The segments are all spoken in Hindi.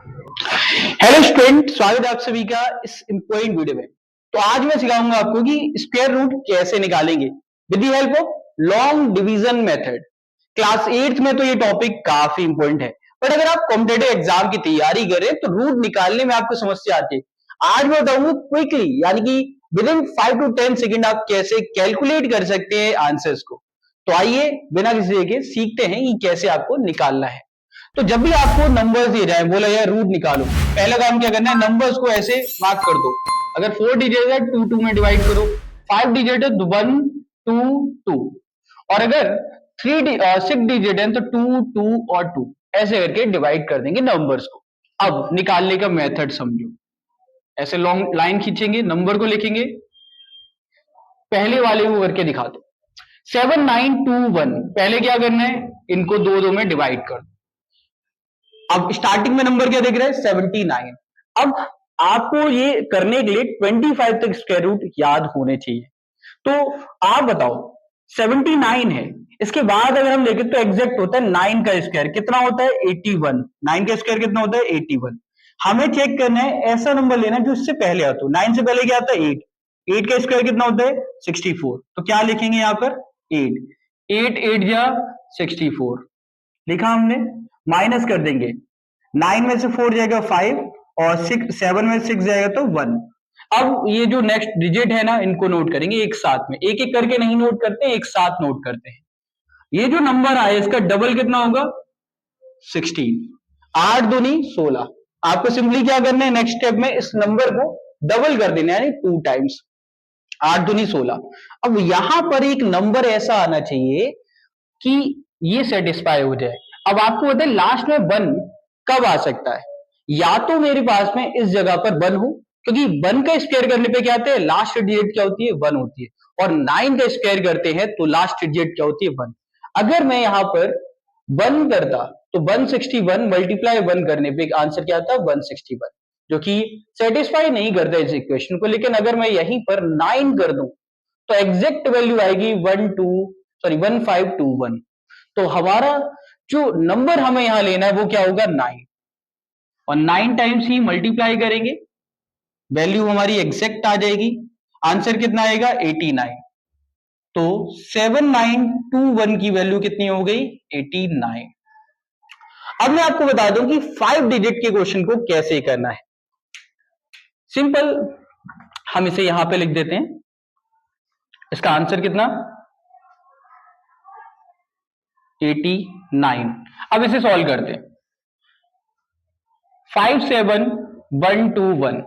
हेलो स्टूडेंट, स्वागत है आप सभी का इस इंपॉर्टेंट वीडियो में। तो आज मैं सिखाऊंगा आपको कि स्क्वायर रूट कैसे निकालेंगे with the help of long division method. Class 8th में तो ये टॉपिक काफी इंपॉर्टेंट है, बट अगर आप कॉम्पिटेटिव एग्जाम की तैयारी करें तो रूट निकालने में आपको समस्या आती है। आज मैं बताऊंगा क्विकली, यानी कि विद इन 5 to 10 सेकेंड आप कैसे कैलकुलेट कर सकते हैं आंसर्स को। तो आइए बिना किसी के सीखते हैं कि कैसे आपको निकालना है। तो जब भी आपको नंबर्स दिए जाए, बोला यार रूट निकालो, पहला काम क्या करना है, नंबर्स को ऐसे मार्क कर दो। अगर 4 डिजिट है 2 2 में डिवाइड करो, 5 डिजिट है 1 2 2, और अगर 6 डिजिट है तो 2 2 और 2, ऐसे करके डिवाइड कर देंगे नंबर्स को। अब निकालने का मेथड समझो। ऐसे लॉन्ग लाइन खींचेंगे, नंबर को लिखेंगे, पहले वाले को करके दिखा दो। 7 9 2 1, पहले क्या करना है, इनको दो दो में डिवाइड कर दो। अब स्टार्टिंग में नंबर क्या दिख रहा है, 79। अब आपको ये करने के लिए 25 तक स्क्वायर रूट याद होने चाहिए। तो आप बताओ, 79 है, इसके बाद अगर हम देखें तो एग्जैक्ट होता है 9 का स्क्वायर कितना होता है, 81। 9 का स्क्वायर कितना होता है, 81। हमें चेक करना है, ऐसा नंबर लेना है जो इससे पहले आता हो। 9 से पहले क्या आता है, 8। 8 का स्क्वायर कितना होता है, 64। तो क्या लिखेंगे यहाँ पर, 8। 8 8 जा 64 लिखा हमने। माइनस कर देंगे, 9 में से 4 जाएगा 5, और 7 में 6 जाएगा तो 1। अब ये जो नेक्स्ट डिजिट है ना, इनको नोट करेंगे एक साथ में, एक एक करके नहीं नोट करते, एक साथ नोट करते हैं। ये जो नंबर आया इसका डबल कितना होगा, 16। 8 दूनी 16। आपको सिंपली क्या करना है, नेक्स्ट स्टेप में इस नंबर को डबल कर देना है, यानी 2 टाइम्स। 8 दूनी 16। अब यहां पर एक नंबर ऐसा आना चाहिए कि ये सेटिस्फाई हो जाए। अब आपको पता है लास्ट में 1 कब आ सकता है, या तो मेरे पास में इस जगह पर 1 हो, क्योंकि 1 का स्क्वायर करने पे क्या आते हैं, लास्ट डिजिट क्या होती है, 1 होती है। और 9 का स्क्वायर करते हैं तो लास्ट डिजिट क्या होती है, 1। अगर मैं यहां पर 1 करता तो 161 मल्टीप्लाई 1 करने पे आंसर क्या आता है, 161, जो कि सेटिस्फाई नहीं करता इस इक्वेशन को। लेकिन अगर मैं यहीं पर 9 कर दूं तो एग्जैक्ट वैल्यू आएगी 1521। तो हमारा जो नंबर हमें यहां लेना है वो क्या होगा, 9। और 9 टाइम्स ही मल्टीप्लाई करेंगे, वैल्यू हमारी एग्जैक्ट आ जाएगी। आंसर कितना आएगा, 89। तो 7921 की वैल्यू कितनी हो गई, 89। अब मैं आपको बता दूं कि 5 डिजिट के क्वेश्चन को कैसे करना है। सिंपल, हम इसे यहां पे लिख देते हैं। इसका आंसर कितना, 89। अब इसे सॉल्व करते हैं। 57121,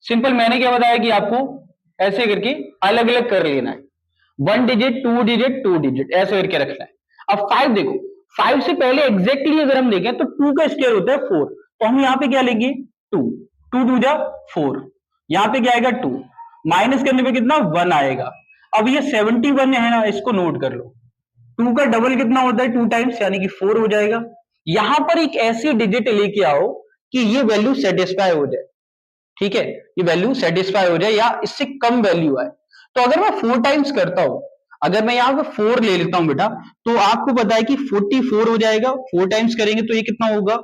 सिंपल, मैंने क्या बताया कि आपको ऐसे करके अलग अलग कर लेना है, 1 डिजिट 2 डिजिट 2 डिजिट ऐसे करके रखना है। अब 5 देखो, 5 से पहले एग्जैक्टली अगर हम देखें तो 2 का स्क्वायर होता है 4, तो हम यहाँ पे क्या लेंगे, 2। 2 2 जा 4, यहाँ पे क्या आएगा 2, माइनस करने पे कितना 1 आएगा। अब ये 71 है ना, इसको नोट कर लो। 2 का डबल कितना होता है, 2 टाइम्स, यानी कि 4 हो जाएगा। यहां पर एक ऐसी डिजिट लेके आओ कि ये वैल्यू सेटिस्फाई हो जाए, ठीक है, ये वैल्यू सेटिस्फाई हो जाए या इससे कम वैल्यू आए। तो अगर मैं 4 टाइम्स करता हूं, अगर मैं यहां पर 4 ले लेता हूं बेटा, तो आपको पता है कि 44 हो जाएगा। 4 टाइम्स करेंगे तो ये कितना होगा,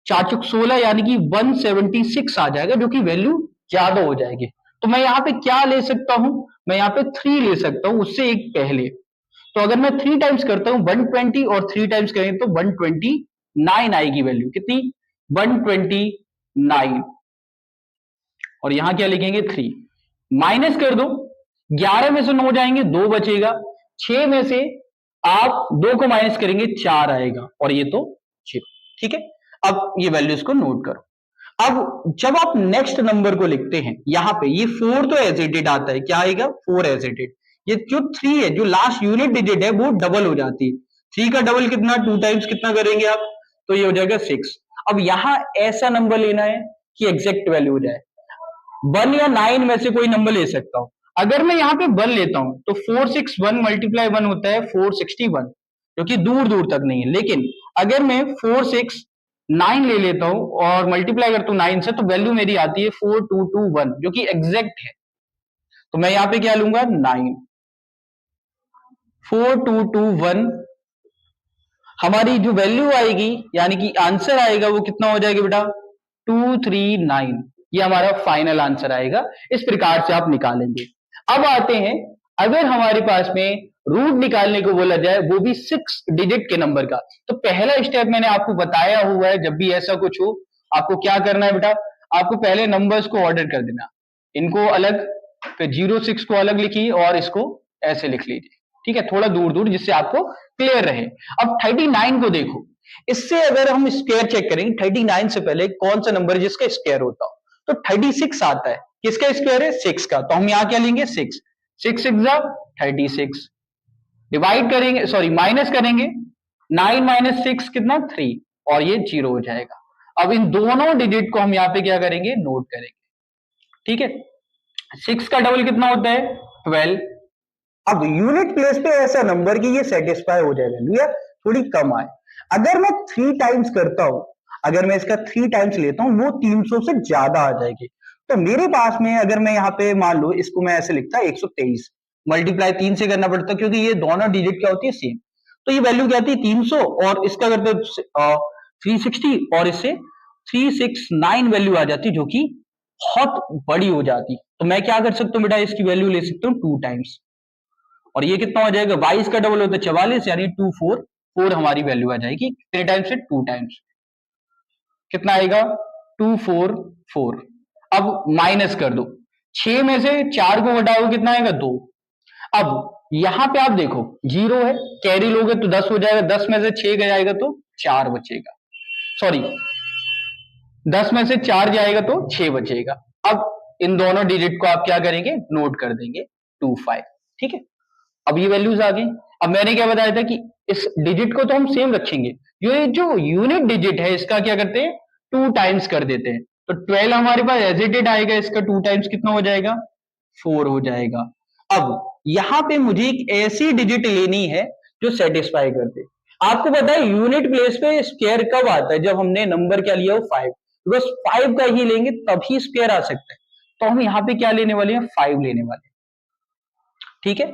4 चुक 16, यानी कि 176 आ जाएगा, जो कि वैल्यू ज्यादा हो जाएगी। तो मैं यहाँ पे क्या ले सकता हूं, मैं यहाँ पे 3 ले सकता हूं, उससे एक पहले। तो अगर मैं 3 टाइम्स करता हूं 120, और 3 टाइम्स करेंगे तो 129 आएगी वैल्यू, कितनी, 129। और यहां क्या लिखेंगे, 3। माइनस कर दो, 11 में से 9 जाएंगे 2 बचेगा, 6 में से आप 2 को माइनस करेंगे 4 आएगा, और ये तो 0। ठीक है, अब ये वैल्यूज को नोट करो। अब जब आप नेक्स्ट नंबर को लिखते हैं, यहां पे ये 4 तो एज इट इज आता है, क्या आएगा, 4 एज इट इज। ये जो 3 है, जो लास्ट यूनिट डिजिट है, वो डबल हो जाती है। 3 का डबल कितना, 2 टाइम्स कितना करेंगे आप, तो ये हो जाएगा 6। अब यहां ऐसा नंबर लेना है कि एग्जैक्ट वैल्यू हो जाए। 1 या 9 में से कोई नंबर ले सकता हूं। अगर मैं यहाँ पे 1 लेता हूं तो 461 मल्टीप्लाई 1 होता है 461, जो कि दूर दूर तक नहीं है। लेकिन अगर मैं 469 ले लेता हूं और मल्टीप्लाई करता हूं 9 से, तो वैल्यू मेरी आती है 4221, जो कि एग्जैक्ट है। तो मैं यहाँ पे क्या लूंगा, 9। 4221 हमारी जो वैल्यू आएगी, यानी कि आंसर आएगा, वो कितना हो जाएगा बेटा, 239, ये हमारा फाइनल आंसर आएगा। इस प्रकार से आप निकालेंगे। अब आते हैं, अगर हमारे पास में रूट निकालने को बोला जाए, वो भी 6 डिजिट के नंबर का, तो पहला स्टेप मैंने आपको बताया हुआ है, जब भी ऐसा कुछ हो आपको क्या करना है बेटा, आपको पहले नंबर्स को ऑर्डर कर देना, इनको अलग, फिर 06 को अलग लिखिए और इसको ऐसे लिख लीजिए, ठीक है, थोड़ा दूर दूर, जिससे आपको क्लियर रहे। अब 39 को देखो, इससे अगर हम स्क्वायर चेक करेंगे, 39 से पहले कौन सा नंबर है जिसका स्क्वायर होता हो, तो 36 आता है। किसका स्क्वायर है? 6 का, तो हम यहां क्या लेंगे? 6 6 6 36, डिवाइड करेंगे, सॉरी माइनस करेंगे, 9 माइनस 6 कितना? 3, और ये 0 हो जाएगा। अब इन दोनों डिजिट को हम यहाँ पे क्या करेंगे? नोट करेंगे, ठीक है। 6 का डबल कितना होता है? 12। अब यूनिट प्लेस पे ऐसा नंबर कि ये सेटिस्फाई हो जाएगा या थोड़ी कम आए। अगर मैं 3 टाइम्स करता हूं, अगर मैं इसका 3 टाइम्स लेता हूं, वो 300 से ज्यादा आ जाएगी। तो मेरे पास में अगर मैं यहाँ पे मान लो इसको मैं ऐसे लिखता 123, मल्टीप्लाई 3 से करना पड़ता, क्योंकि ये दोनों डिजिट क्या होती है? सेम। तो ये वैल्यू क्या आती है? 300, और इसका करते 360, और इससे 369 वैल्यू आ जाती, जो कि बहुत बड़ी हो जाती। तो मैं क्या कर सकता हूँ बेटा? इसकी वैल्यू ले सकता हूँ 2 टाइम्स, और ये कितना हो जाएगा? 22 का डबल होता है 44, यानी 244 हमारी वैल्यू आ जाएगी। कितने टाइम्स से? 2 टाइम्स। कितना आएगा? 244। अब माइनस कर दो, 6 में से 4 को घटाओ, कितना आएगा? 2। अब यहां पे आप देखो 0 है, कैरी लोगे तो 10 हो जाएगा, 10 में से 6 जाएगा तो 4 बचेगा, सॉरी 10 में से 4 जाएगा तो 6 बचेगा। अब इन दोनों डिजिट को आप क्या करेंगे? नोट कर देंगे, 25, ठीक है। अब ये वैल्यूज आ गई। अब मैंने क्या बताया था कि इस डिजिट को तो हम सेम रखेंगे, ये जो यूनिट डिजिट है इसका क्या करते हैं? 2 टाइम्स कर देते हैं। तो 12 हमारे पास एज इट इज आएगा, इसका 2 टाइम्स कितना हो जाएगा? 4 हो जाएगा। अब यहां पे मुझे एक ऐसी डिजिट लेनी है जो सेटिस्फाई कर दे। आपको पता है यूनिट प्लेस पे स्क्वायर कब आता है? जब हमने नंबर क्या लिया हो? 5, बस 5 का ही लेंगे तभी स्क्वायर आ सकता है। तो हम यहाँ पे क्या लेने वाले हैं? 5 लेने वाले हैं, ठीक है।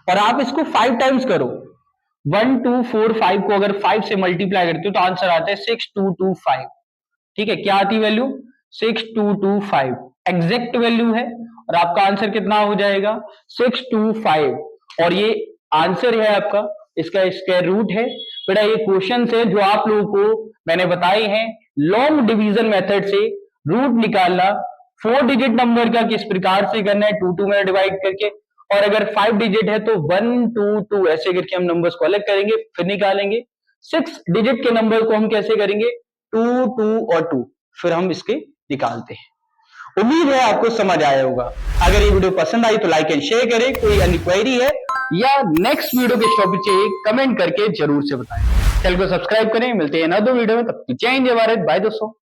और आप इसको 5 टाइम्स करो, 1 2 4 5 को अगर 5 से मल्टीप्लाई करते हो तो आंसर आता है 6225, ठीक है। क्या आती वैल्यू? 6225 एग्जैक्ट वैल्यू है, और आपका आंसर कितना हो जाएगा? 625, और ये आंसर है आपका, इसका स्क्वायर रूट है। बेटा ये क्वेश्चन है जो आप लोगों को मैंने बताए हैं, लॉन्ग डिवीजन मेथड से रूट निकालना 4 डिजिट नंबर का किस प्रकार से करना है, 2 2 में डिवाइड करके, और अगर 5 डिजिट है तो 1 2 2 ऐसे करके हम नंबर्स को अलग करेंगे, फिर निकालेंगे। 6 डिजिट के नंबर को हम कैसे करेंगे? 2 2 और 2, फिर हम इसके निकालते हैं। उम्मीद है आपको समझ आया होगा। अगर ये वीडियो पसंद आई तो लाइक एंड शेयर करें। कोई अन्य क्वेरी है या नेक्स्ट वीडियो के टॉपिक चाहिए, कमेंट करके जरूर से बताएं। चैनल को सब्सक्राइब करें। मिलते हैं नए वीडियो में, तब तक जय हिंद जय भारत, बाय दोस्तों।